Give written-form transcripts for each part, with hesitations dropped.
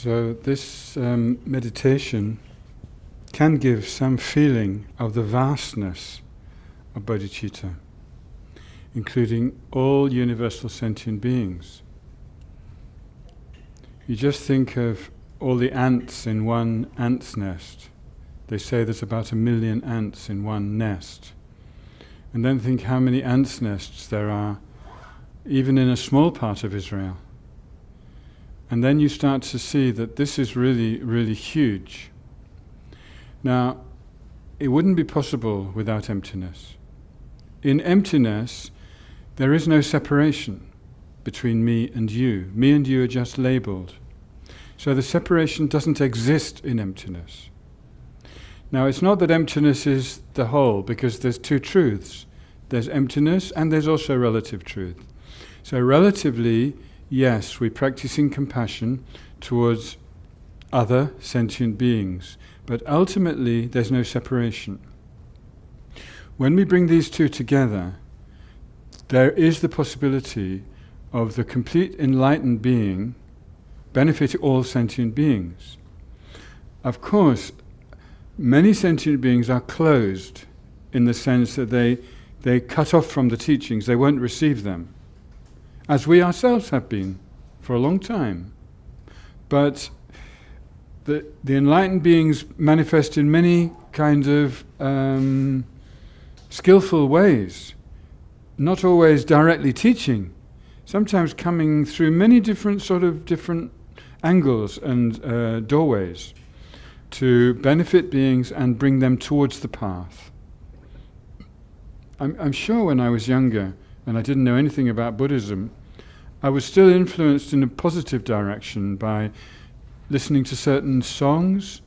So this meditation can give some feeling of the vastness of bodhicitta, including all universal sentient beings. You just think of all the ants in one ant's nest. They say there's about 1 million ants in one nest. And then think how many ants' nests there are, even in a small part of Israel. And then you start to see that this is really, really huge. Now, it wouldn't be possible without emptiness. In emptiness, there is no separation between me and you. Me and you are just labeled. So the separation doesn't exist in emptiness. Now, it's not that emptiness is the whole, because there's two truths. There's emptiness and there's also relative truth. So relatively, yes, we're practicing compassion towards other sentient beings, but ultimately there's no separation. When we bring these two together, there is the possibility of the complete enlightened being benefiting all sentient beings. Of course, many sentient beings are closed in the sense that they cut off from the teachings, they won't receive them, as we ourselves have been for a long time. But the enlightened beings manifest in many kinds of skillful ways, not always directly teaching, sometimes coming through many different angles and doorways to benefit beings and bring them towards the path. I'm sure when I was younger and I didn't know anything about Buddhism, I was still influenced in a positive direction by listening to certain songs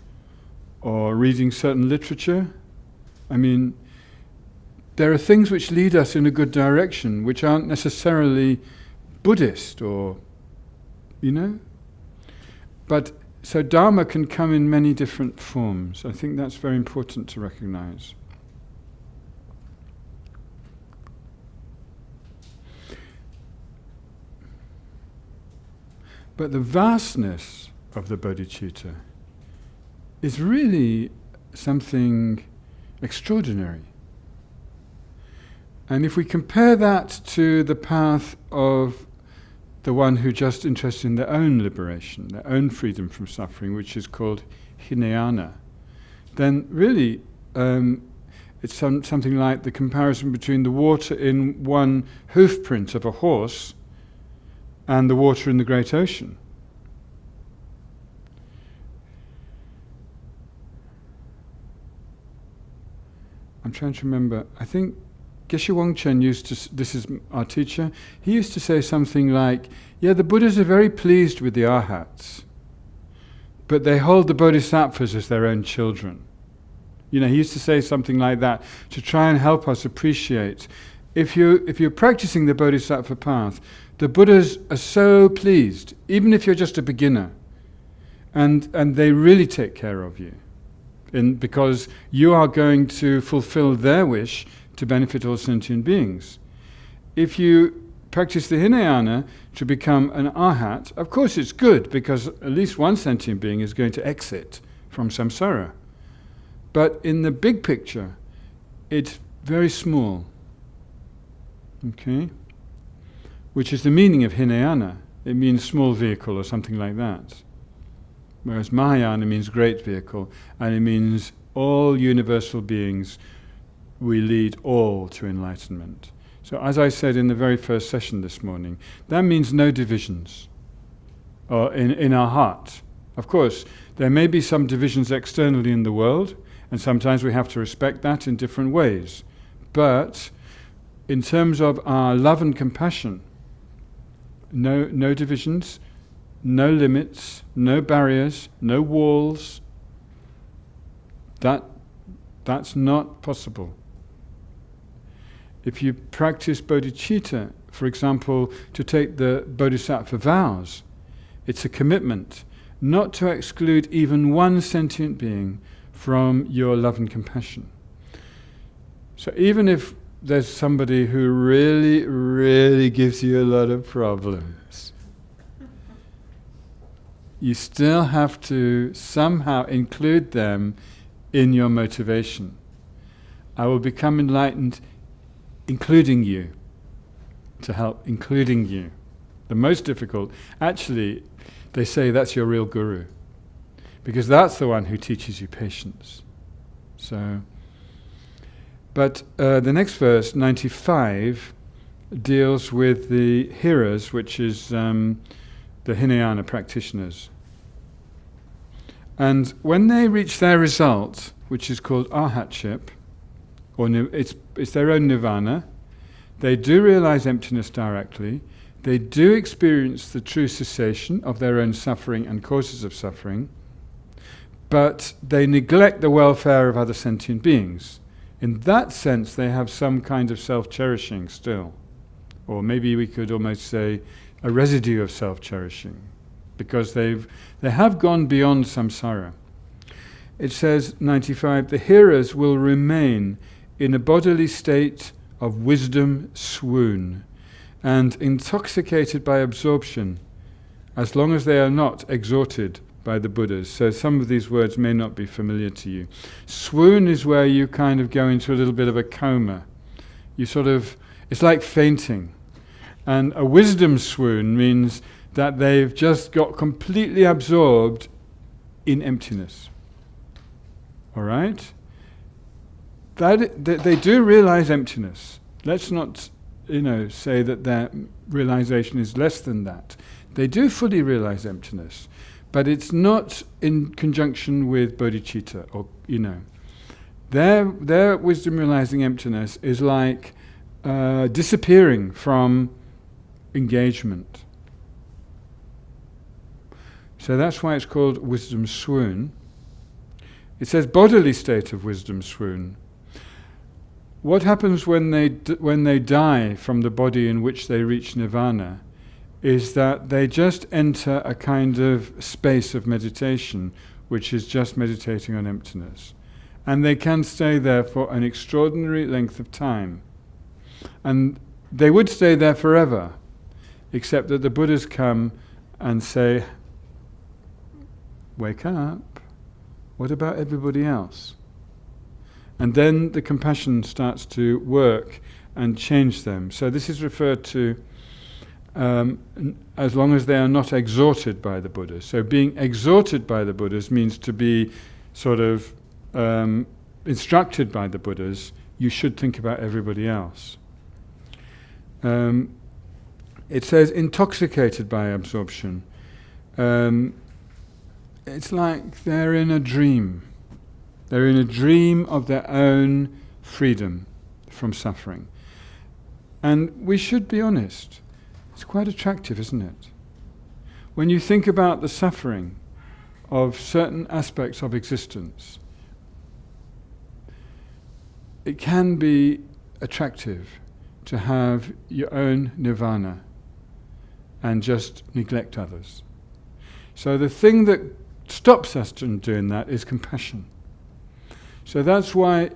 or reading certain literature. I mean, there are things which lead us in a good direction which aren't necessarily Buddhist or, But so Dharma can come in many different forms. I think that's very important to recognize. But the vastness of the bodhicitta is really something extraordinary. And if we compare that to the path of the one who just interested in their own liberation, their own freedom from suffering, which is called Hinayana, then really it's something like the comparison between the water in one hoof print of a horse and the water in the great ocean. I'm trying to remember, I think Geshe Wangchen used to, this is our teacher, he used to say something like, yeah, the Buddhas are very pleased with the Arhats, but they hold the Bodhisattvas as their own children. He used to say something like that to try and help us appreciate. If you're practicing the Bodhisattva path, the Buddhas are so pleased, even if you're just a beginner, and they really take care of you, because you are going to fulfill their wish to benefit all sentient beings. If you practice the Hinayana to become an Arhat, of course it's good, because at least one sentient being is going to exit from samsara. But in the big picture, it's very small. Okay? Which is the meaning of Hinayana. It means small vehicle or something like that. Whereas Mahayana means great vehicle, and it means all universal beings, we lead all to enlightenment. So as I said in the very first session this morning, that means no divisions in our heart. Of course, there may be some divisions externally in the world, and sometimes we have to respect that in different ways. But in terms of our love and compassion, no divisions, no limits, no barriers, no walls. That's not possible. If you practice bodhicitta, for example, to take the bodhisattva vows, it's a commitment not to exclude even one sentient being from your love and compassion. So even if there's somebody who really, really gives you a lot of problems, you still have to somehow include them in your motivation. I will become enlightened including you, to help including you. The most difficult, actually, they say that's your real guru, because that's the one who teaches you patience. So, but the next verse, 95, deals with the hearers, which is the Hinayana practitioners. And when they reach their result, which is called arhatship, or it's their own nirvana, they do realize emptiness directly, they do experience the true cessation of their own suffering and causes of suffering, but they neglect the welfare of other sentient beings. In that sense, they have some kind of self-cherishing still. Or maybe we could almost say a residue of self-cherishing, because they have gone beyond samsara. It says, 95, the hearers will remain in a bodily state of wisdom swoon and intoxicated by absorption, as long as they are not exhorted by the Buddhas. So some of these words may not be familiar to you. Swoon is where you kind of go into a little bit of a coma. You sort of, it's like fainting. And a wisdom swoon means that they've just got completely absorbed in emptiness. All right? They do realize emptiness. Let's not, say that their realization is less than that. They do fully realize emptiness, but it's not in conjunction with bodhicitta, or their wisdom realizing emptiness is like disappearing from engagement. So that's why it's called wisdom swoon. It says bodily state of wisdom swoon. What happens when they die from the body in which they reach nirvana is that they just enter a kind of space of meditation, which is just meditating on emptiness. And they can stay there for an extraordinary length of time. And they would stay there forever, except that the Buddhas come and say, wake up, what about everybody else? And then the compassion starts to work and change them. So this is referred to as long as they are not exhorted by the Buddhas. So being exhorted by the Buddhas means to be sort of instructed by the Buddhas. You should think about everybody else. It says intoxicated by absorption. It's like they're in a dream. They're in a dream of their own freedom from suffering. And we should be honest. It's quite attractive, isn't it? When you think about the suffering of certain aspects of existence, it can be attractive to have your own nirvana and just neglect others. So the thing that stops us from doing that is compassion. So that's why,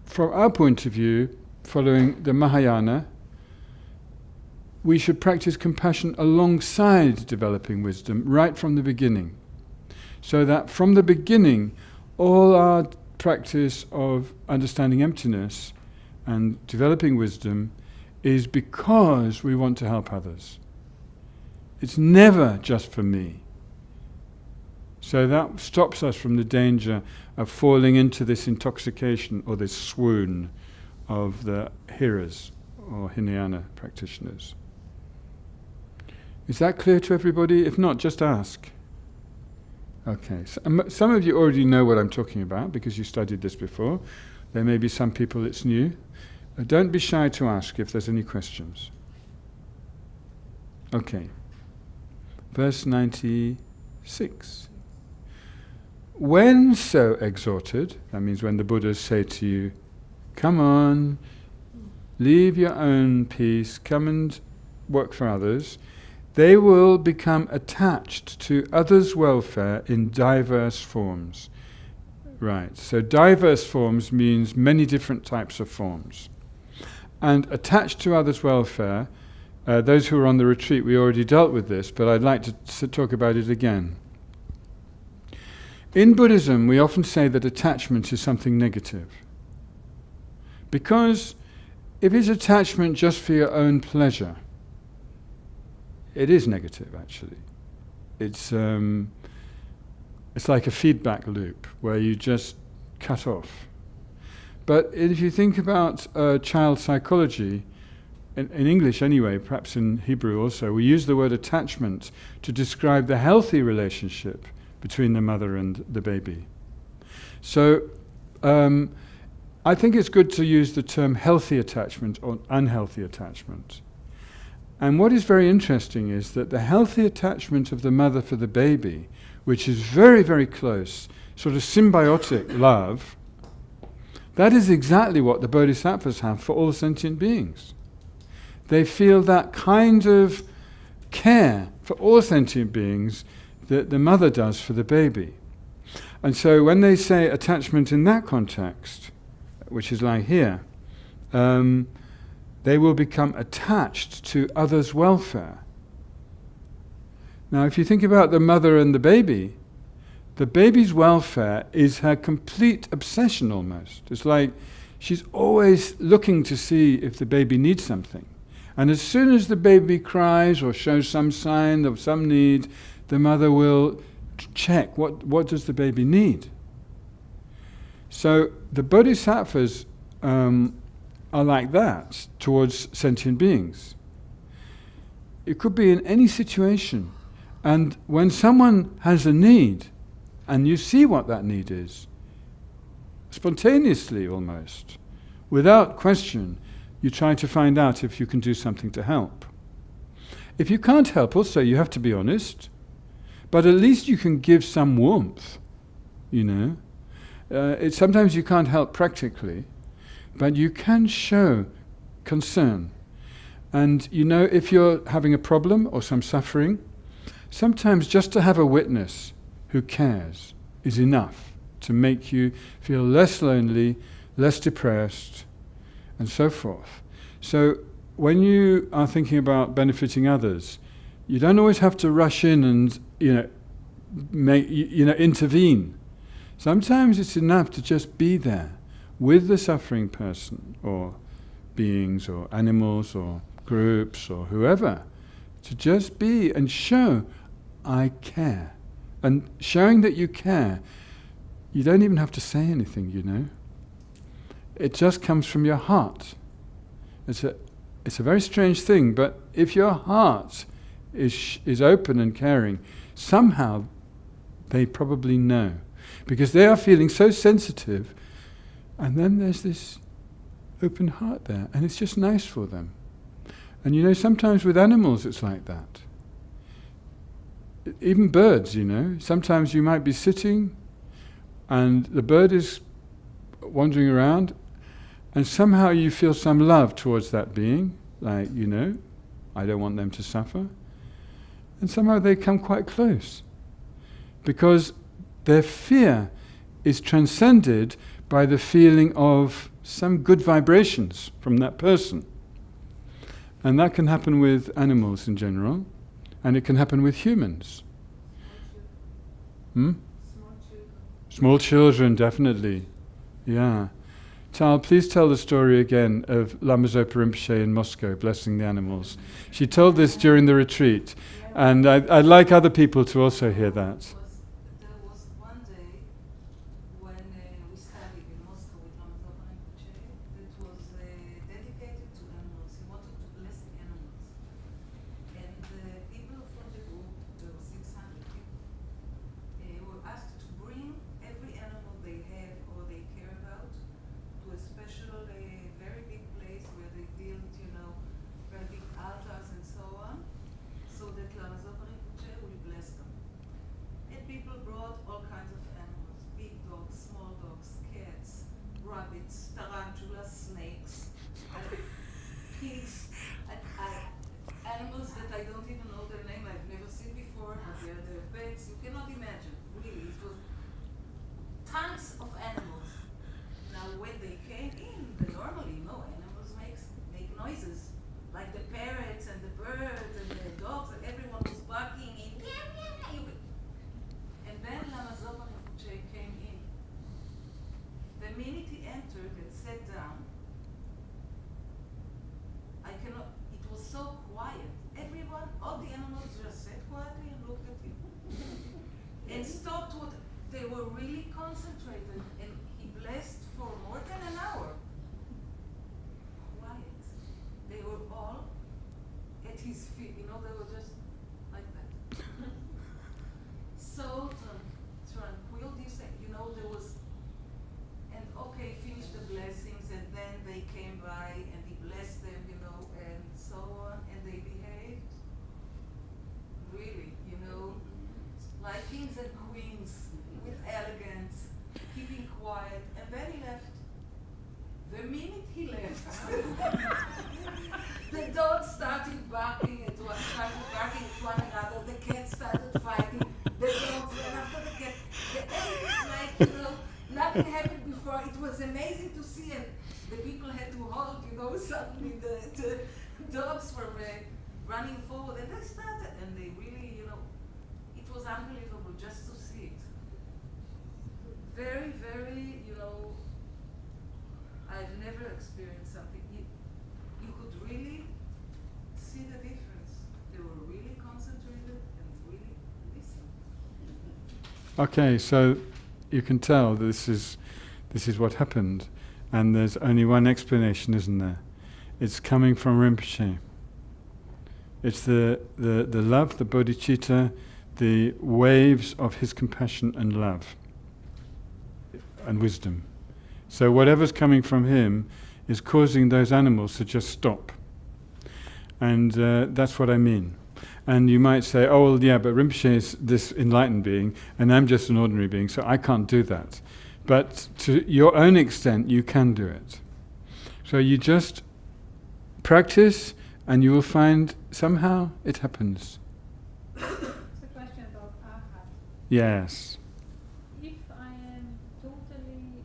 from our point of view, following the Mahayana, we should practice compassion alongside developing wisdom right from the beginning. So that from the beginning, all our practice of understanding emptiness and developing wisdom is because we want to help others. It's never just for me. So that stops us from the danger of falling into this intoxication or this swoon of the hearers or Hinayana practitioners. Is that clear to everybody? If not, just ask. Okay, so, some of you already know what I'm talking about because you studied this before. There may be some people it's new. Don't be shy to ask if there's any questions. Okay, verse 96. When so exhorted, that means when the Buddhas say to you, come on, leave your own peace, come and work for others, they will become attached to others' welfare in diverse forms. Right, so diverse forms means many different types of forms. And attached to others' welfare Those who were on the retreat, we already dealt with this, but I'd like to talk about it again. In Buddhism, we often say that attachment is something negative. Because if it's attachment just for your own pleasure, it is negative, actually. It's like a feedback loop where you just cut off. But if you think about child psychology, in English anyway, perhaps in Hebrew also, we use the word attachment to describe the healthy relationship between the mother and the baby. So I think it's good to use the term healthy attachment or unhealthy attachment. And what is very interesting is that the healthy attachment of the mother for the baby, which is very, very close, sort of symbiotic love, that is exactly what the bodhisattvas have for all sentient beings. They feel that kind of care for all sentient beings that the mother does for the baby. And so when they say attachment in that context, which is like here, they will become attached to others' welfare. Now, if you think about the mother and the baby's welfare is her complete obsession almost. It's like she's always looking to see if the baby needs something. And as soon as the baby cries or shows some sign of some need, the mother will check what does the baby need. So the bodhisattvas are like that towards sentient beings. It could be in any situation. And when someone has a need, and you see what that need is, spontaneously almost, without question, you try to find out if you can do something to help. If you can't help, also you have to be honest, but at least you can give some warmth, you know. Sometimes you can't help practically, but you can show concern. And you know, if you're having a problem or some suffering, sometimes just to have a witness who cares is enough to make you feel less lonely, less depressed, and so forth. So when you are thinking about benefiting others, you don't always have to rush in and intervene. Sometimes it's enough to just be there with the suffering person or beings or animals or groups or whoever, to just be and show, I care. And showing that you care, you don't even have to say anything, you know. It just comes from your heart. It's a very strange thing, but if your heart is open and caring, somehow they probably know. Because they are feeling so sensitive, and then there's this open heart there, and it's just nice for them. And you know, sometimes with animals it's like that. Even birds, you know, sometimes you might be sitting and the bird is wandering around and somehow you feel some love towards that being, like, you know, I don't want them to suffer. And somehow they come quite close because their fear is transcended by the feeling of some good vibrations from that person. And that can happen with animals in general, and it can happen with humans. Small children, definitely. Yeah. Tal, please tell the story again of Lama Zopa Rinpoche in Moscow blessing the animals. She told this during the retreat, and I'd like other people to also hear that. There was one day when we studied in Moscow with Lama Zopa Rinpoche that was dedicated to animals. He wanted to bless the animals. And the people from the group, there were 600 people, were asked to bring every animal they have or they care about to a special, very big place where they built, you know, very big altars and so on, so that Lama Zopa Rinpoche will bless them. And people brought all kinds of animals, big dogs, small dogs, cats, rabbits, tarantulas, snakes, pigs, animals that I don't even know their name, I've never seen before, but they're their pets. You cannot imagine, really. It was tons of animals. Now when they came in, normally, you know, animals make noises, like the parrots and the birds. concentrated and he blessed for more than an hour. Quiet. They were all at his feet, they were just like that. So tranquil, there was, and okay, finished the blessings, and then they came by and he blessed them, and so on, and they behaved really, like kings and queens, with elegance, keeping quiet, and then he left. The minute he left, the dogs started barking at one another, the cats started fighting, the dogs ran after the cat, nothing happened before. It was amazing to see, and the people had to hold, suddenly the dogs were running forward, and they started, and they really, it was unbelievable just to see it. Very, very, I've never experienced something. You could really see the difference. They were really concentrated and really listening. Okay, so you can tell this is what happened, and there's only one explanation, isn't there? It's coming from Rinpoche. It's the love, the bodhicitta, the waves of his compassion and love and wisdom. So whatever's coming from him is causing those animals to just stop. And that's what I mean. And you might say, oh, well, yeah, but Rinpoche is this enlightened being, and I'm just an ordinary being, so I can't do that. But to your own extent, you can do it. So you just practice, and you will find somehow it happens. It's a question about aha. Yes. If I am totally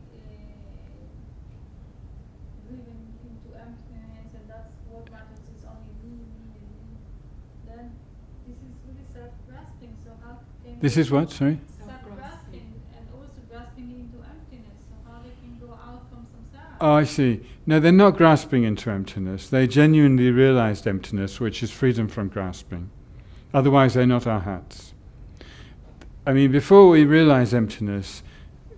driven into emptiness, and that's what matters is only me, then this is really self-grasping. So how can This is what, sorry? self-grasping and also grasping into emptiness? So how they can go out from samsara? Oh, I see. No, they're not grasping into emptiness. They genuinely realized emptiness, which is freedom from grasping. Otherwise, they're not arhats. I mean, before we realize emptiness,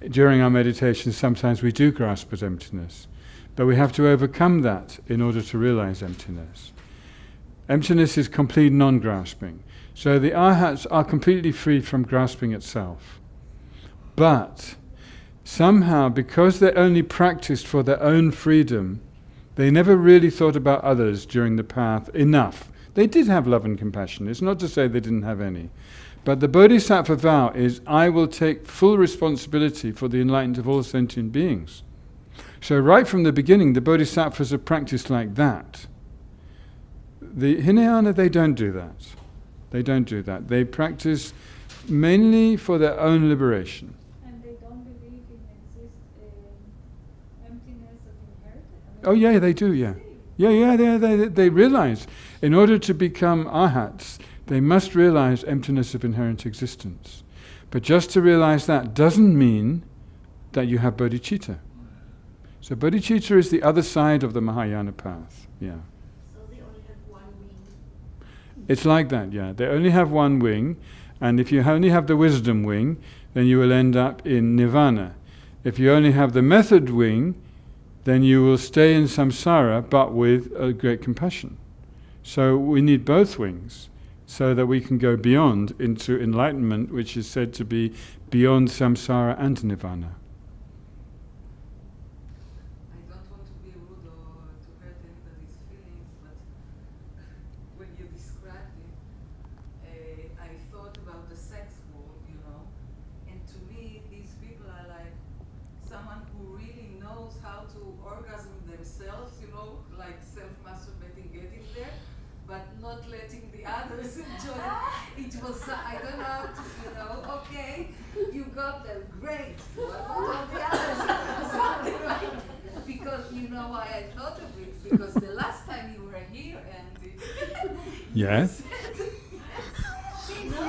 during our meditation, sometimes we do grasp at emptiness. But we have to overcome that in order to realize emptiness. Emptiness is complete non-grasping. So the arhats are completely free from grasping itself. But somehow, because they only practiced for their own freedom, they never really thought about others during the path enough. They did have love and compassion. It's not to say they didn't have any. But the bodhisattva vow is, I will take full responsibility for the enlightenment of all sentient beings. So right from the beginning, the bodhisattvas have practiced like that. The Hinayana, they don't do that. They don't do that. They practice mainly for their own liberation. And they don't believe in emptiness of inheritance? Oh yeah, they do, yeah. Yeah, they realize, in order to become arhats, they must realize emptiness of inherent existence. But just to realize that doesn't mean that you have bodhicitta. So bodhicitta is the other side of the Mahayana path, yeah. So they only have one wing. It's like that, yeah. They only have one wing, and if you only have the wisdom wing, then you will end up in nirvana. If you only have the method wing, then you will stay in samsara, but with a great compassion. So we need both wings, so that we can go beyond into enlightenment, which is said to be beyond samsara and nirvana. I don't want to be rude or to hurt anybody's feelings, but when you described it, I thought about the sex world, and to me, these people are like someone who really knows how to orgasm themselves, like self-masturbating, getting there, but not letting the others enjoy it. It was, I don't know how to, okay, you got there, great. What about all the others? Something like, because you know why I thought of it? Because the last time you were here, Andy, Yes? She's making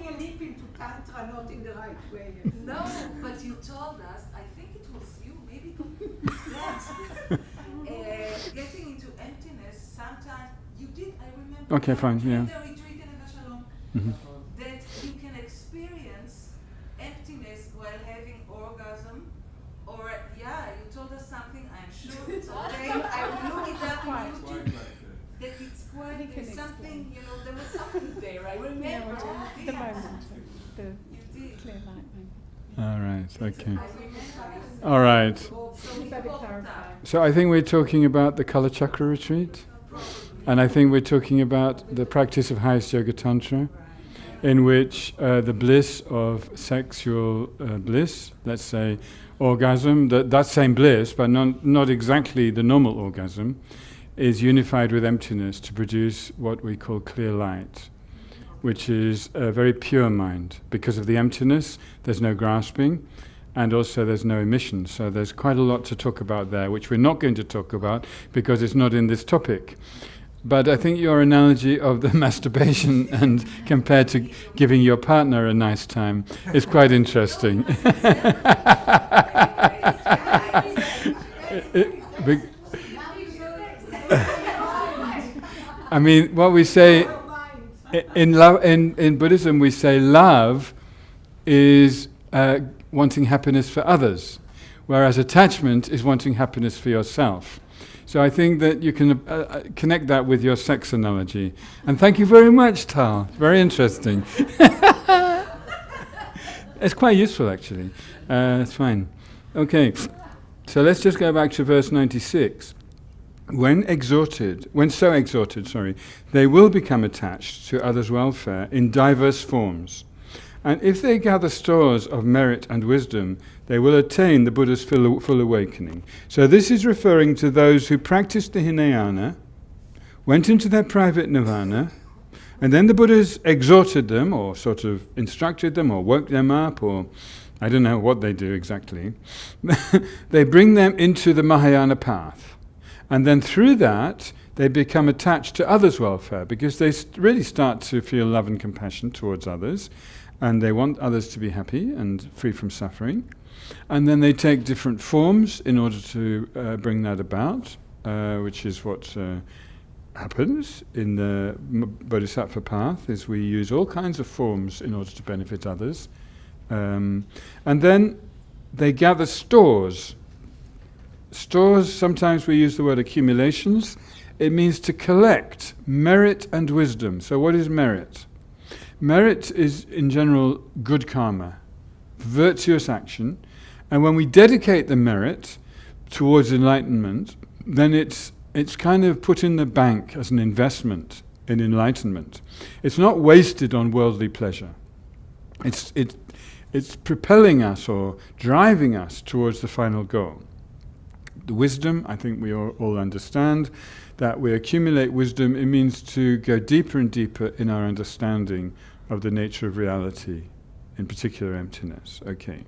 a leap into Tantra, not in the right way. no, but you told us, I think it was you, maybe that, getting into emptiness, sometimes you did, I remember. Okay, fine, yeah. The retreat in Shalom, Mm-hmm. that you can experience emptiness there, I remember. Yeah, we're doing You the did. moment, the did. clear light moment. All right, okay. I remember. All right. So You we better got clarify. that. So I think we're talking about the Kala Chakra retreat, and I think we're talking about the practice of highest yoga tantra, in which the bliss of sexual bliss, let's say orgasm, that same bliss, but not exactly the normal orgasm, is unified with emptiness to produce what we call clear light, which is a very pure mind. Because of the emptiness, there's no grasping, and also there's no emission. So there's quite a lot to talk about there, which we're not going to talk about because it's not in this topic. But I think your analogy of the masturbation and compared to giving your partner a nice time is quite interesting. I mean, what we say in Buddhism, we say love is wanting happiness for others, whereas attachment is wanting happiness for yourself. So I think that you can connect that with your sex analogy. And thank you very much, Tal. Very interesting. It's quite useful, actually. It's fine. Okay, so let's just go back to verse 96. When so exhorted, they will become attached to others' welfare in diverse forms. And if they gather stores of merit and wisdom, they will attain the Buddha's full awakening. So this is referring to those who practiced the Hinayana, went into their private nirvana, and then the Buddhas exhorted them, or sort of instructed them, or woke them up, or I don't know what they do exactly. They bring them into the Mahayana path. And then through that, they become attached to others' welfare, because they really start to feel love and compassion towards others, and they want others to be happy and free from suffering. And then they take different forms in order to bring that about, which is what happens in the Bodhisattva path, is we use all kinds of forms in order to benefit others. And then they gather stores. Stores, sometimes we use the word accumulations. It means to collect merit and wisdom. So what is merit? Merit is, in general, good karma, virtuous action. And when we dedicate the merit towards enlightenment, then it's kind of put in the bank as an investment in enlightenment. It's not wasted on worldly pleasure. It's propelling us or driving us towards the final goal. The wisdom, I think we all understand, that we accumulate wisdom. It means to go deeper and deeper in our understanding of the nature of reality, in particular emptiness. Okay.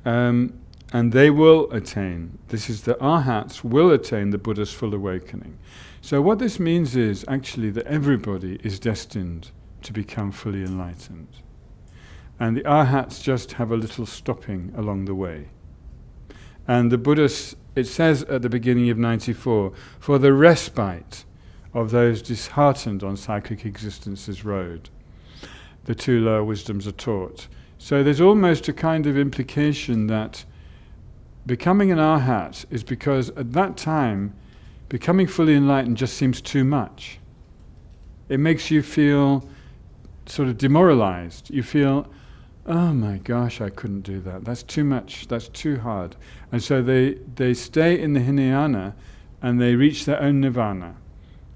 And they will attain, this is the arhats will attain the Buddha's full awakening. So what this means is actually that everybody is destined to become fully enlightened. And the arhats just have a little stopping along the way. And the Buddha, it says at the beginning of 94, for the respite of those disheartened on cyclic existence's road, the two lower wisdoms are taught. So there's almost a kind of implication that becoming an arhat is because at that time, becoming fully enlightened just seems too much. It makes you feel sort of demoralized. You feel, oh my gosh, I couldn't do that. That's too much. That's too hard. And so they stay in the Hinayana and they reach their own nirvana.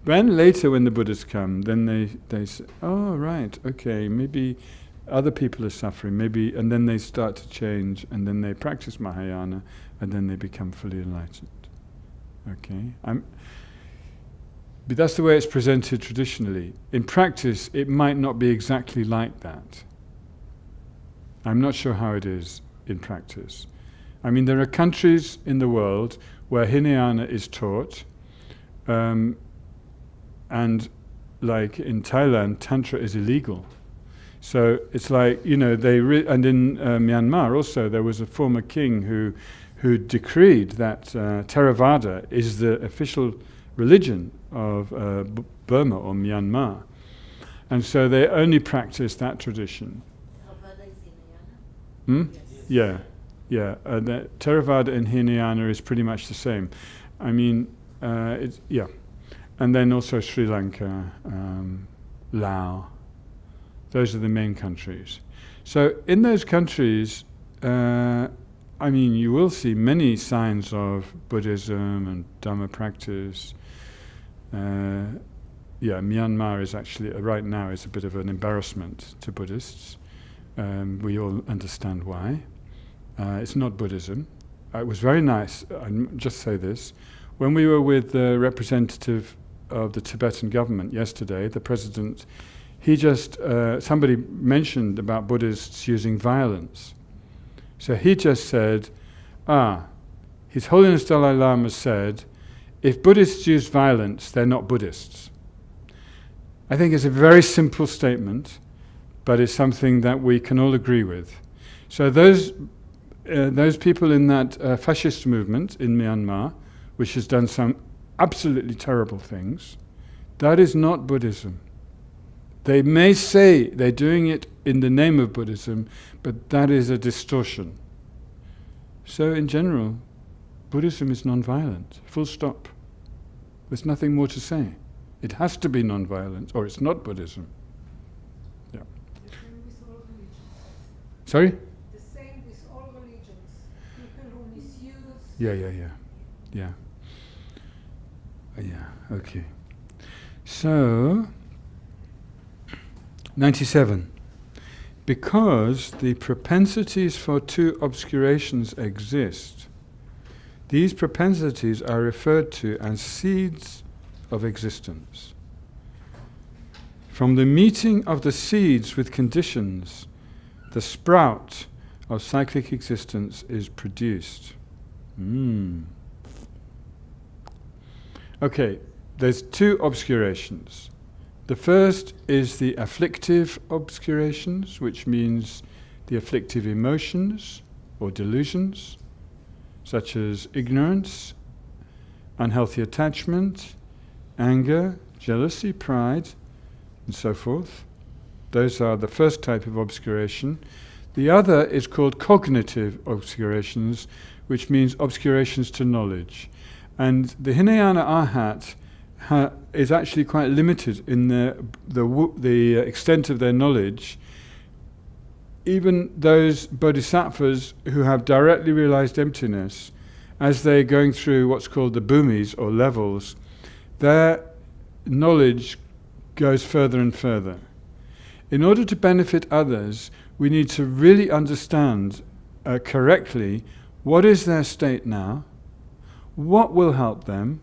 Then later when the Buddhas come, then they say, oh right, okay, maybe other people are suffering, maybe, and then they start to change, and then they practice Mahayana, and then they become fully enlightened. Okay? But that's the way it's presented traditionally. In practice, it might not be exactly like that. I'm not sure how it is in practice. I mean, there are countries in the world where Hinayana is taught, and like in Thailand, Tantra is illegal. So it's like, you know, and in Myanmar also, there was a former king who decreed that Theravada is the official religion of Burma or Myanmar. And so they only practice that tradition. Yeah. The Theravada and Hinayana is pretty much the same. I mean, and then also Sri Lanka, Laos. Those are the main countries. So in those countries, you will see many signs of Buddhism and Dhamma practice. Myanmar is actually, right now, is a bit of an embarrassment to Buddhists. We all understand why. It's not Buddhism. It was very nice, I'll just say this, when we were with the representative of the Tibetan government yesterday, the president, somebody mentioned about Buddhists using violence. So he just said, His Holiness Dalai Lama said, if Buddhists use violence, they're not Buddhists. I think it's a very simple statement, but it's something that we can all agree with. So those people in that fascist movement in Myanmar, which has done some absolutely terrible things, that is not Buddhism. They may say they're doing it in the name of Buddhism, but that is a distortion. So in general, Buddhism is non-violent, full stop. There's nothing more to say. It has to be non-violent, or it's not Buddhism. Yeah. The same with all religions. Sorry? The same with all religions. People who misuse. Yeah, okay. So, 97. Because the propensities for two obscurations exist, these propensities are referred to as seeds of existence. From the meeting of the seeds with conditions, the sprout of cyclic existence is produced. Okay, there's two obscurations. The first is the afflictive obscurations, which means the afflictive emotions or delusions, such as ignorance, unhealthy attachment, anger, jealousy, pride, and so forth. Those are the first type of obscuration. The other is called cognitive obscurations, which means obscurations to knowledge. And the Hinayana Arhat is actually quite limited in the extent of their knowledge. Even those bodhisattvas who have directly realized emptiness, as they're going through what's called the bhumis or levels, their knowledge goes further and further. In order to benefit others, we need to really understand correctly what is their state now, what will help them,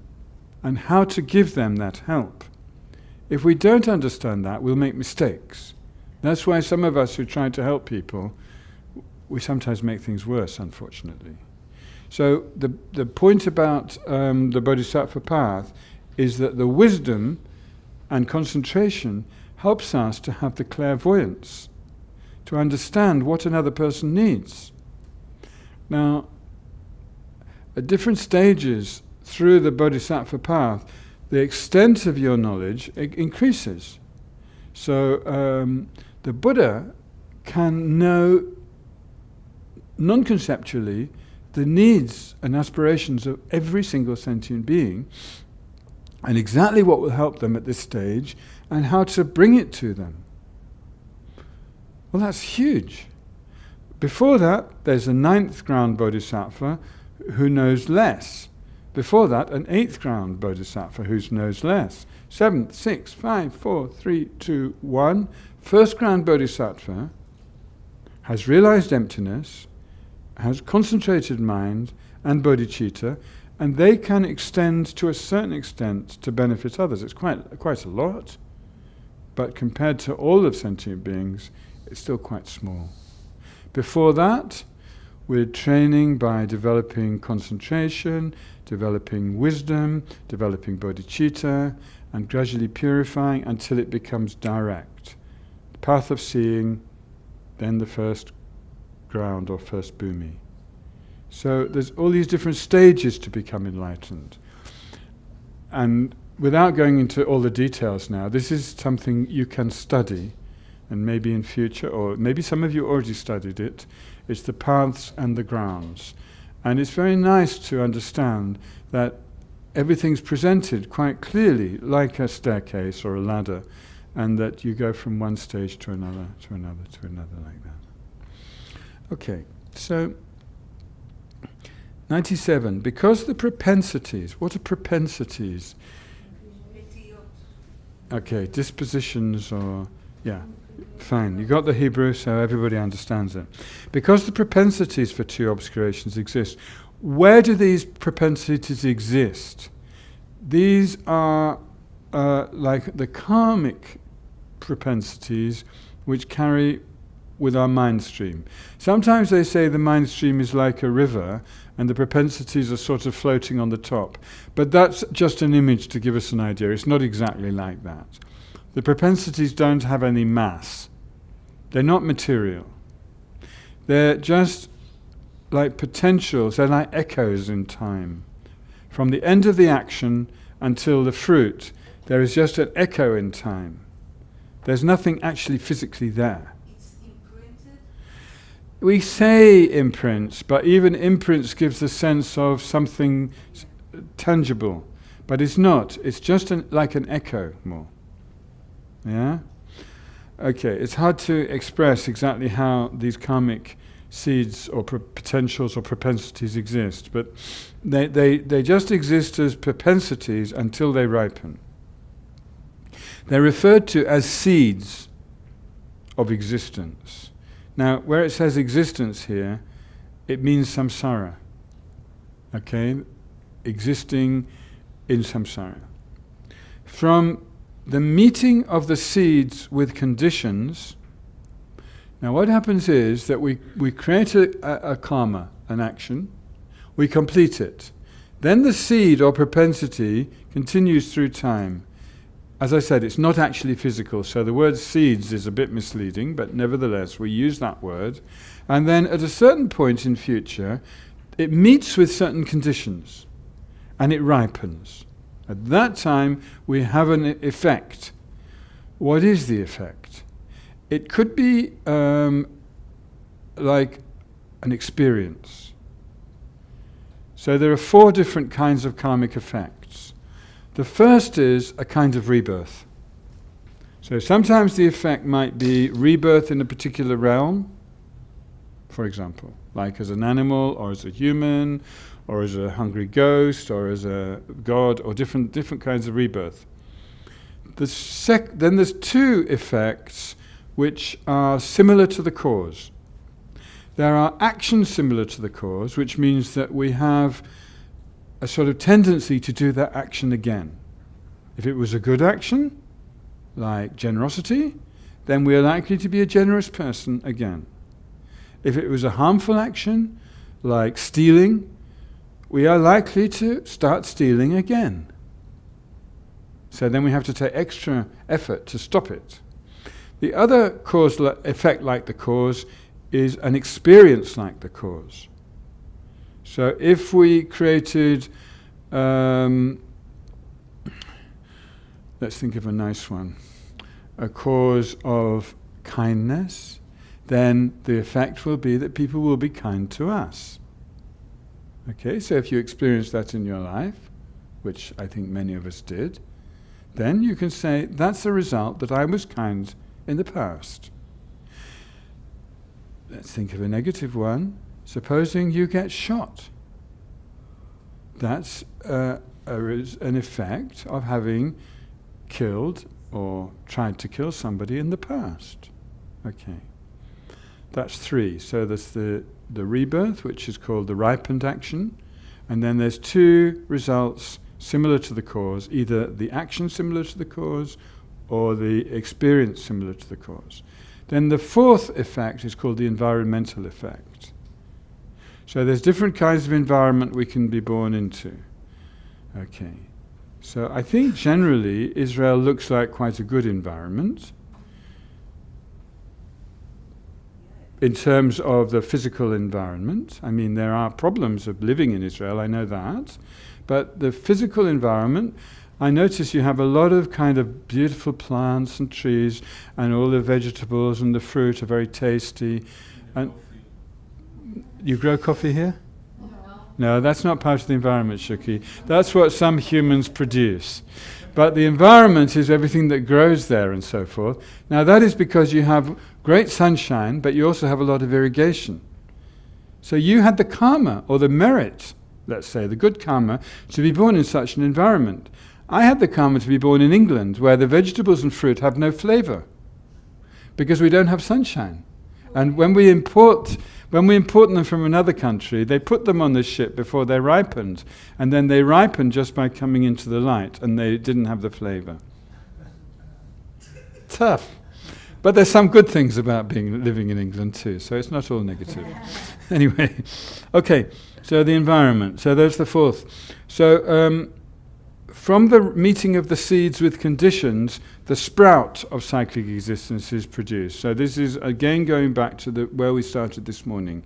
and how to give them that help. If we don't understand that, we'll make mistakes. That's why some of us who try to help people, we sometimes make things worse, unfortunately. So the point about the Bodhisattva path is that the wisdom and concentration helps us to have the clairvoyance, to understand what another person needs. Now, at different stages through the Bodhisattva path, the extent of your knowledge increases. So the Buddha can know non-conceptually the needs and aspirations of every single sentient being, and exactly what will help them at this stage, and how to bring it to them. Well, that's huge. Before that, there's a 9th ground bodhisattva who knows less. Before that, an 8th ground bodhisattva who knows less. 7th, 6th, 5, 4, 3, 2, 1. 1st ground bodhisattva has realized emptiness, has concentrated mind and bodhicitta, and they can extend to a certain extent to benefit others. It's quite a lot, but compared to all of sentient beings, it's still quite small. Before that, we're training by developing concentration, developing wisdom, developing bodhicitta, and gradually purifying until it becomes direct. The path of seeing, then the 1st ground or 1st bhumi. So there's all these different stages to become enlightened. And without going into all the details now, this is something you can study, and maybe in future, or maybe some of you already studied it. It's the paths and the grounds. And it's very nice to understand that everything's presented quite clearly, like a staircase or a ladder, and that you go from one stage to another, to another, to another, like that. Okay, so 97. Because the propensities, what are propensities? Okay, dispositions or, yeah, fine. You got the Hebrew, so everybody understands it. Because the propensities for two obscurations exist, where do these propensities exist? These are like the karmic propensities which carry with our mind stream. Sometimes they say the mind stream is like a river and the propensities are sort of floating on the top. But that's just an image to give us an idea. It's not exactly like that. The propensities don't have any mass. They're not material. They're just like potentials. They're like echoes in time. From the end of the action until the fruit, there is just an echo in time. There's nothing actually physically there. It's imprinted. We say imprints, but even imprints gives the sense of something tangible. But it's not. It's just like an echo more. Yeah? Okay, it's hard to express exactly how these karmic seeds or potentials or propensities exist, but they just exist as propensities until they ripen. They're referred to as seeds of existence. Now, where it says existence here, it means samsara. Okay? Existing in samsara. From the meeting of the seeds with conditions, now what happens is that we create a karma, an action, we complete it. Then the seed or propensity continues through time. As I said, it's not actually physical, so the word seeds is a bit misleading, but nevertheless we use that word. And then at a certain point in future, it meets with certain conditions, and it ripens. At that time, we have an effect. What is the effect? It could be like an experience. So there are 4 different kinds of karmic effects. The first is a kind of rebirth. So sometimes the effect might be rebirth in a particular realm, for example, like as an animal or as a human or as a hungry ghost or as a god, or different kinds of rebirth. Then there's 2 effects which are similar to the cause. There are actions similar to the cause, which means that we have a sort of tendency to do that action again. If it was a good action, like generosity, then we are likely to be a generous person again. If it was a harmful action, like stealing, we are likely to start stealing again. So then we have to take extra effort to stop it. The other causal effect like the cause is an experience like the cause. So if we created, let's think of a nice one, a cause of kindness, then the effect will be that people will be kind to us. Okay, so if you experience that in your life, which I think many of us did, then you can say, that's the result that I was kind in the past. Let's think of a negative one. Supposing you get shot. That's an effect of having killed or tried to kill somebody in the past. Okay. That's 3. So there's the rebirth, which is called the ripened action, and then there's 2 results similar to the cause, either the action similar to the cause or the experience similar to the cause. Then the 4th effect is called the environmental effect. So there's different kinds of environment we can be born into. Okay. So I think generally Israel looks like quite a good environment in terms of the physical environment. I mean, there are problems of living in Israel, I know that. But the physical environment, I notice you have a lot of kind of beautiful plants and trees, and all the vegetables and the fruit are very tasty. And you grow coffee here? No, that's not part of the environment, Shuki. That's what some humans produce. But the environment is everything that grows there and so forth. Now that is because you have great sunshine, but you also have a lot of irrigation. So you had the karma, or the merit, let's say, the good karma, to be born in such an environment. I had the karma to be born in England, where the vegetables and fruit have no flavour, because we don't have sunshine. And when we import them from another country, they put them on the ship before they ripened, and then they ripened just by coming into the light, and they didn't have the flavour. Tough. But there's some good things about living in England too, so it's not all negative. Anyway, okay, so the environment. So there's the fourth. So from the meeting of the seeds with conditions, the sprout of cyclic existence is produced. So this is again going back to where we started this morning,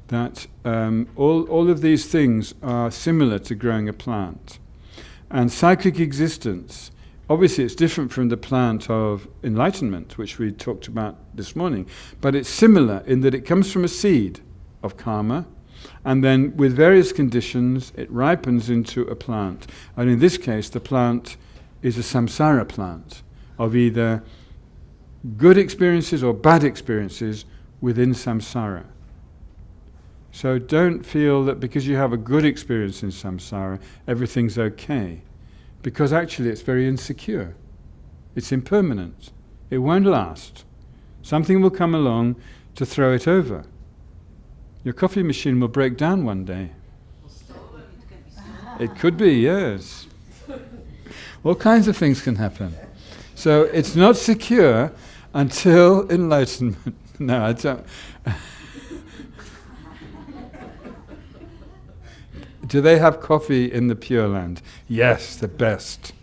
that all of these things are similar to growing a plant. And cyclic existence, obviously it's different from the plant of enlightenment, which we talked about this morning, but it's similar in that it comes from a seed of karma, and then with various conditions it ripens into a plant. And in this case the plant is a samsara plant of either good experiences or bad experiences within samsara. So don't feel that because you have a good experience in samsara everything's okay, because actually it's very insecure. It's impermanent. It won't last. Something will come along to throw it over. Your coffee machine will break down one day. It could be, yes. All kinds of things can happen. So it's not secure until enlightenment. No, I don't. Do they have coffee in the Pure Land? Yes, the best.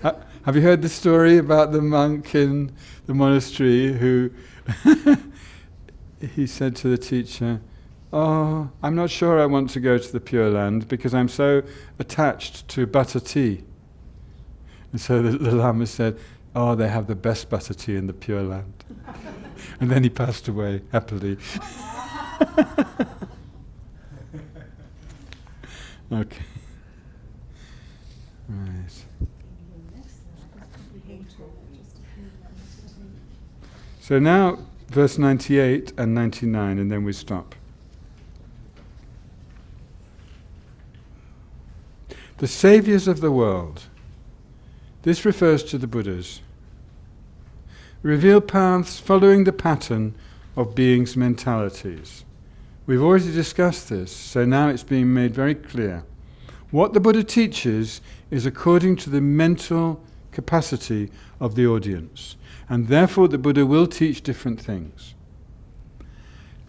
Have you heard the story about the monk in the monastery who he said to the teacher, "Oh, I'm not sure I want to go to the Pure Land because I'm so attached to butter tea." And so the Lama said, "Oh, they have the best butter tea in the Pure Land." And then he passed away happily. Okay. Right. So now, verse 98 and 99, and then we stop. The saviors of the world. This refers to the Buddhas. Reveal paths following the pattern of beings' mentalities. We've already discussed this, so now it's being made very clear. What the Buddha teaches is according to the mental capacity of the audience, and therefore the Buddha will teach different things.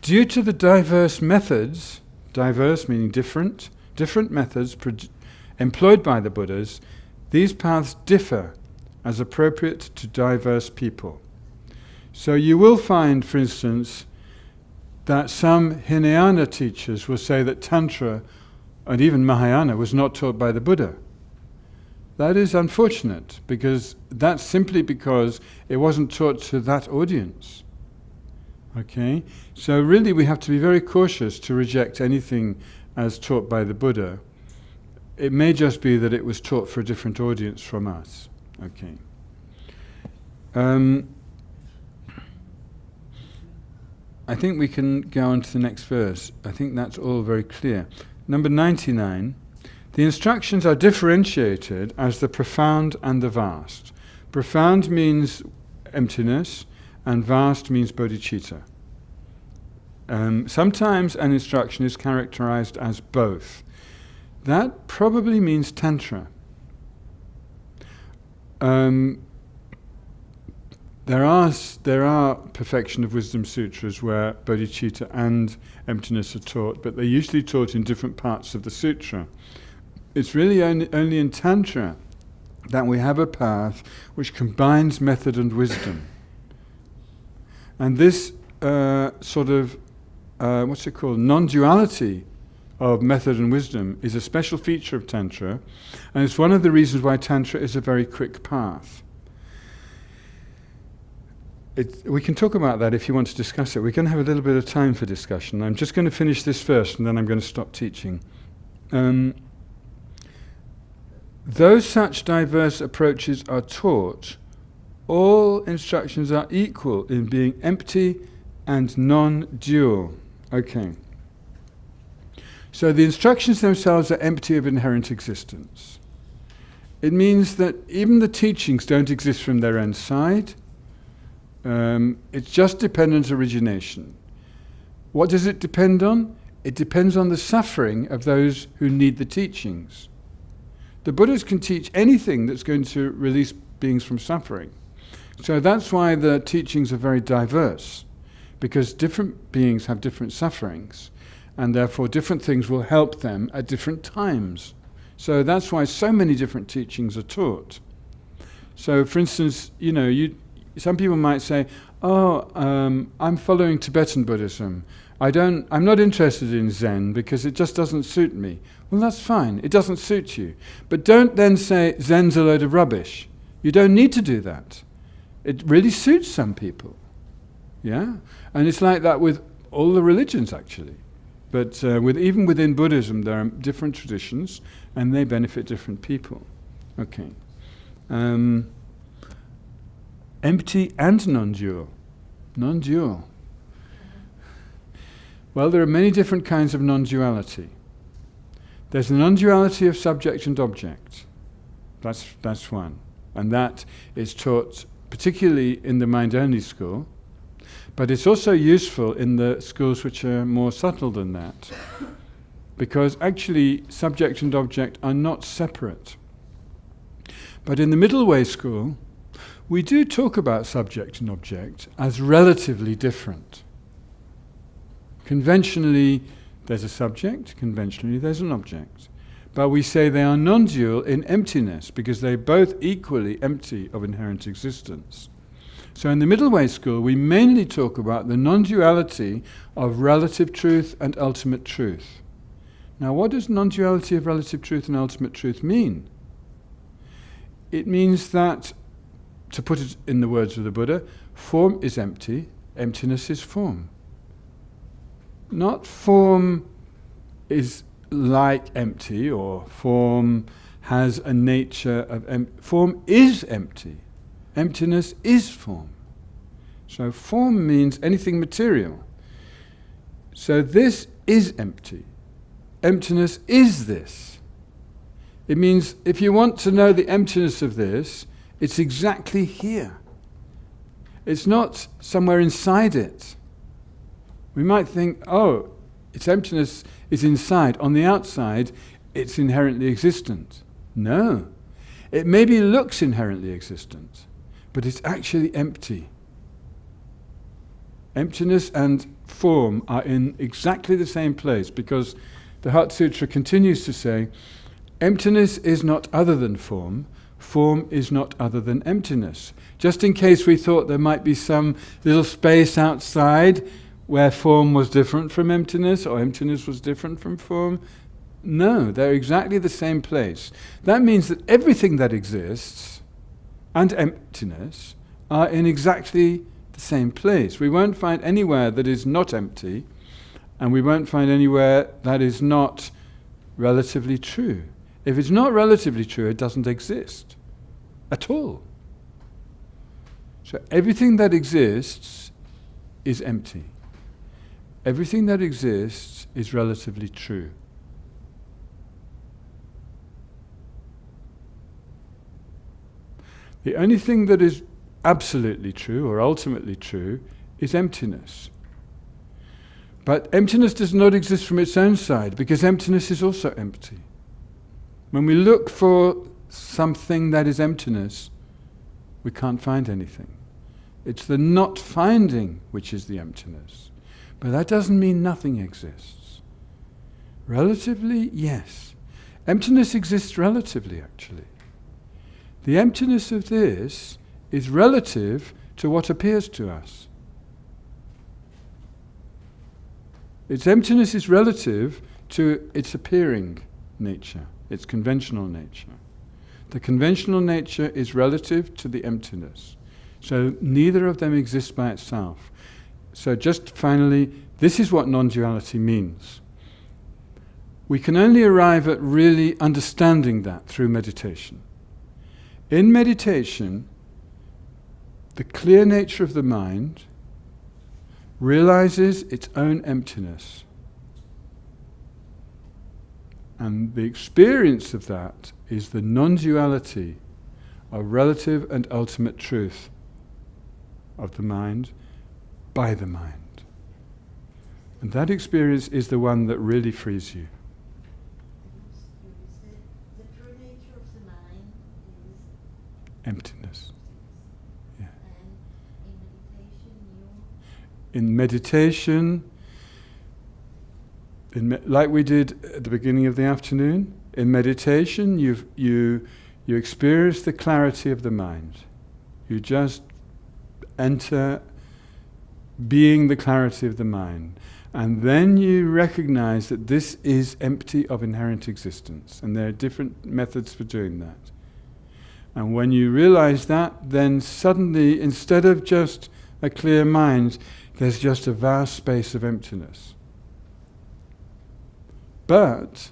Due to the diverse methods, diverse meaning different methods employed by the Buddhas, these paths differ as appropriate to diverse people. So you will find, for instance, that some Hinayana teachers will say that Tantra and even Mahayana was not taught by the Buddha. That is unfortunate, because that's simply because it wasn't taught to that audience. Okay? So really we have to be very cautious to reject anything as taught by the Buddha. It may just be that it was taught for a different audience from us. Okay. I think we can go on to the next verse. I think that's all very clear. Number 99. The instructions are differentiated as the profound and the vast. Profound means emptiness, and vast means bodhicitta. Sometimes an instruction is characterized as both. That probably means Tantra. There are perfection of wisdom sutras where bodhicitta and emptiness are taught, but they're usually taught in different parts of the sutra. It's really only in Tantra that we have a path which combines method and wisdom. And this non-duality of method and wisdom is a special feature of Tantra, and it's one of the reasons why Tantra is a very quick path. we can talk about that if you want to discuss it. We're going to have a little bit of time for discussion. I'm just going to finish this first, and then I'm going to stop teaching. Though such diverse approaches are taught, all instructions are equal in being empty and non-dual. Okay. So the instructions themselves are empty of inherent existence. It means that even the teachings don't exist from their own side. It's just dependent origination. What does it depend on? It depends on the suffering of those who need the teachings. The Buddhas can teach anything that's going to release beings from suffering. So that's why the teachings are very diverse, because different beings have different sufferings, and therefore different things will help them at different times. So that's why so many different teachings are taught. So for instance, some people might say, I'm following Tibetan Buddhism. I'm not interested in Zen because it just doesn't suit me. Well, that's fine. It doesn't suit you. But don't then say Zen's a load of rubbish. You don't need to do that. It really suits some people. Yeah? And it's like that with all the religions, actually. But even within Buddhism, there are different traditions, and they benefit different people. Okay. Empty and non-dual. Non-dual. Well, there are many different kinds of non-duality. There's the non-duality of subject and object. That's one. And that is taught particularly in the mind-only school, but it's also useful in the schools which are more subtle than that, because actually subject and object are not separate. But in the middle way school, we do talk about subject and object as relatively different. Conventionally, there's a subject, conventionally there's an object. But we say they are non-dual in emptiness, because they're both equally empty of inherent existence. So in the middle way school, we mainly talk about the non-duality of relative truth and ultimate truth. Now, what does non-duality of relative truth and ultimate truth mean? It means that, to put it in the words of the Buddha, form is empty, emptiness is form. Not form is like empty, or form has a nature of form is empty. Emptiness is form. So form means anything material. So this is empty. Emptiness is this. It means if you want to know the emptiness of this, it's exactly here. It's not somewhere inside it. We might think, its emptiness is inside. On the outside, it's inherently existent. No. It maybe looks inherently existent, but it's actually empty. Emptiness and form are in exactly the same place, because the Heart Sutra continues to say, emptiness is not other than form is not other than emptiness. Just in case we thought there might be some little space outside where form was different from emptiness, or emptiness was different from form. No, they're exactly the same place. That means that everything that exists and emptiness are in exactly the same place. We won't find anywhere that is not empty, and we won't find anywhere that is not relatively true. If it's not relatively true, it doesn't exist at all. So everything that exists is empty. Everything that exists is relatively true. The only thing that is absolutely true or ultimately true is emptiness. But emptiness does not exist from its own side, because emptiness is also empty. When we look for something that is emptiness, we can't find anything. It's the not finding which is the emptiness. But that doesn't mean nothing exists. Relatively, yes. Emptiness exists relatively, actually. The emptiness of this is relative to what appears to us. Its emptiness is relative to its appearing nature, its conventional nature. The conventional nature is relative to the emptiness. So neither of them exists by itself. So just finally, this is what non-duality means. We can only arrive at really understanding that through meditation. In meditation, the clear nature of the mind realizes its own emptiness. And the experience of that is the non-duality of relative and ultimate truth of the mind by the mind. And that experience is the one that really frees you. The true nature of the mind is Emptiness. Yeah. and in meditation In meditation, like we did at the beginning of the afternoon, in meditation you experience the clarity of the mind. You just enter being the clarity of the mind. And then you recognize that this is empty of inherent existence. And there are different methods for doing that. And when you realize that, then suddenly, instead of just a clear mind, there's just a vast space of emptiness. But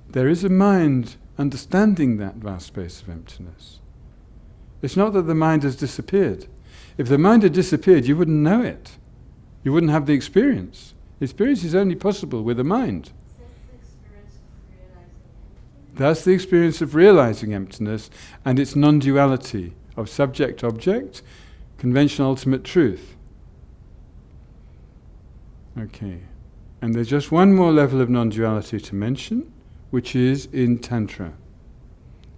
there is a mind understanding that vast space of emptiness. It's not that the mind has disappeared. If the mind had disappeared, you wouldn't know it. You wouldn't have the experience. The experience is only possible with the mind. that's the experience of realizing emptiness. That's the experience of realizing emptiness and its non-duality of subject-object, conventional ultimate truth. Okay. And there's just one more level of non-duality to mention, which is in Tantra.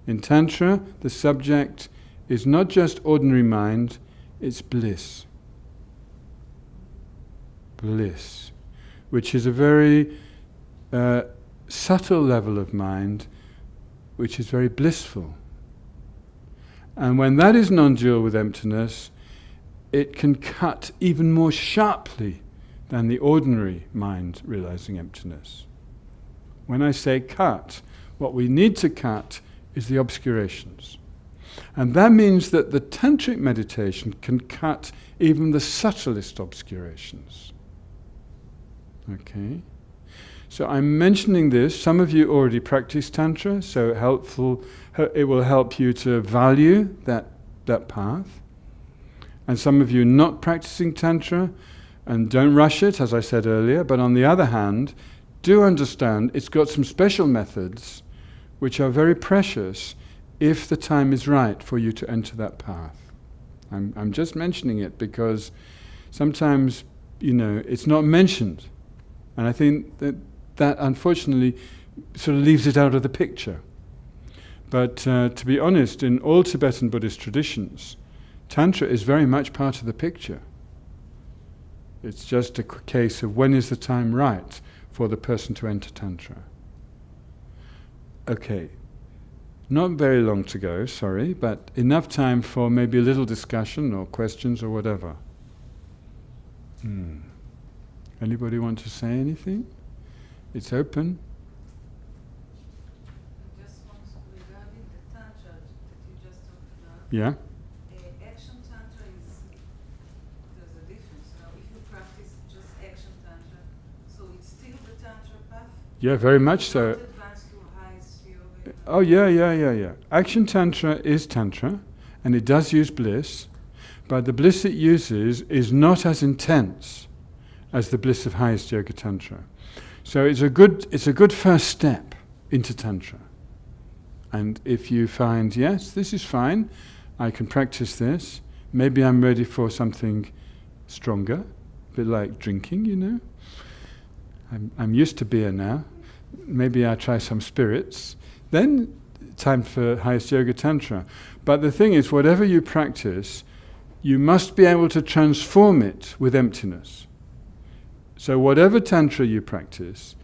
In Tantra, the subject is not just ordinary mind, it's bliss. Bliss, which is a very subtle level of mind, which is very blissful. And when that is non-dual with emptiness, it can cut even more sharply than the ordinary mind realizing emptiness. When I say cut, what we need to cut is the obscurations. And that means that the tantric meditation can cut even the subtlest obscurations. Okay? So I'm mentioning this. Some of you already practice Tantra, so it will help you to value that path. And some of you not practicing Tantra, and don't rush it, as I said earlier, but on the other hand, do understand it's got some special methods which are very precious if the time is right for you to enter that path. I'm just mentioning it because sometimes, it's not mentioned. And I think that unfortunately sort of leaves it out of the picture. But to be honest, in all Tibetan Buddhist traditions, Tantra is very much part of the picture. It's just a case of when is the time right for the person to enter Tantra. Okay, not very long to go, sorry, but enough time for maybe a little discussion or questions or whatever. Anybody want to say anything? It's open. Just regarding the Tantra that you just talked about. Yeah? Action Tantra there's a difference. Now, if you practice just Action Tantra, so it's still the Tantra path? Yeah, very much so. Not advanced to highest yoga? Oh, yeah. Action Tantra is Tantra, and it does use bliss, but the bliss it uses is not as intense as the bliss of highest Yoga Tantra. So it's a good first step into Tantra. And if you find, yes, this is fine, I can practice this, maybe I'm ready for something stronger, a bit like drinking, I'm used to beer now, maybe I try some spirits, then time for highest Yoga Tantra. But the thing is, whatever you practice, you must be able to transform it with emptiness. So whatever Tantra you practice,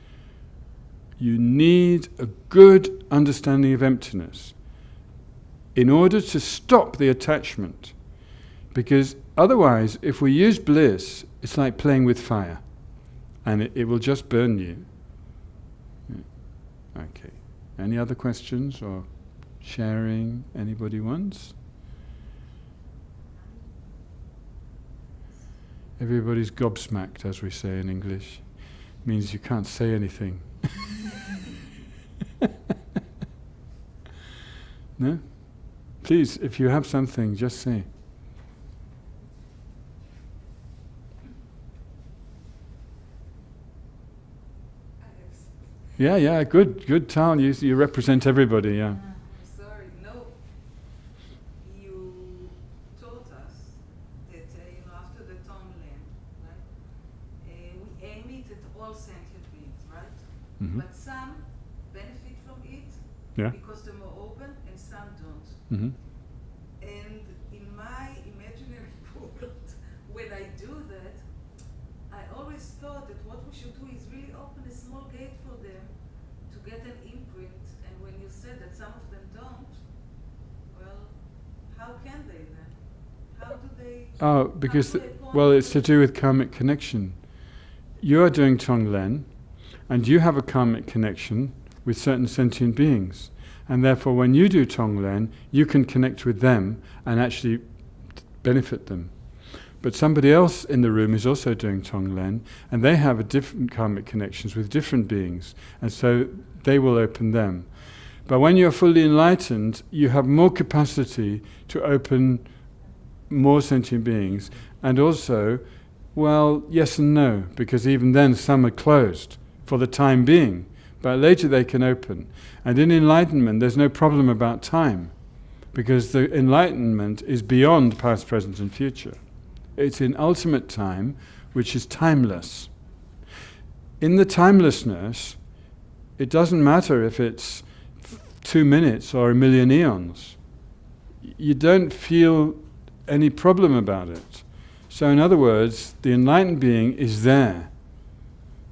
you need a good understanding of emptiness in order to stop the attachment. Because otherwise, if we use bliss, it's like playing with fire, and it will just burn you. Yeah. Okay. Any other questions or sharing anybody wants? Everybody's gobsmacked, as we say in English. Means you can't say anything. No? Please, if you have something, just say. Yeah, good, Tal. You represent everybody, yeah. I'm sorry, no. You taught us that, after the Tonglen, right, we aim it at all sentient beings, right? Mm-hmm. But some benefit from it Yeah. because they're more open and some don't. Mm-hmm. And in my imaginary world, when I do that, I always thought that what we should do is really open a small gate for them to get an imprint. And when you said that some of them don't, well, how can they then? How do they? Oh, because, how do they point well, it's to to- do with karmic connection. You are doing Tonglen, and you have a karmic connection with certain sentient beings. And therefore, when you do Tonglen, you can connect with them and actually benefit them. But somebody else in the room is also doing Tonglen, and they have a different karmic connections with different beings, and so they will open them. But when you're fully enlightened, you have more capacity to open more sentient beings, and also, well, yes and no, because even then some are closed for the time being, but later they can open. And in enlightenment, there's no problem about time, because the enlightenment is beyond past, present, and future. It's in ultimate time, which is timeless. In the timelessness, it doesn't matter if it's 2 minutes or 1,000,000 eons. You don't feel any problem about it. So in other words, the enlightened being is there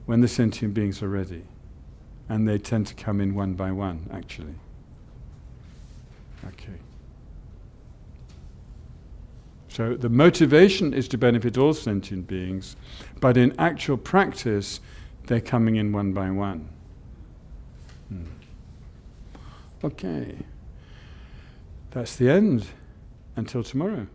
when the sentient beings are ready. And they tend to come in one by one, actually. Okay. So the motivation is to benefit all sentient beings, but in actual practice, they're coming in one by one. Okay. That's the end. Until tomorrow.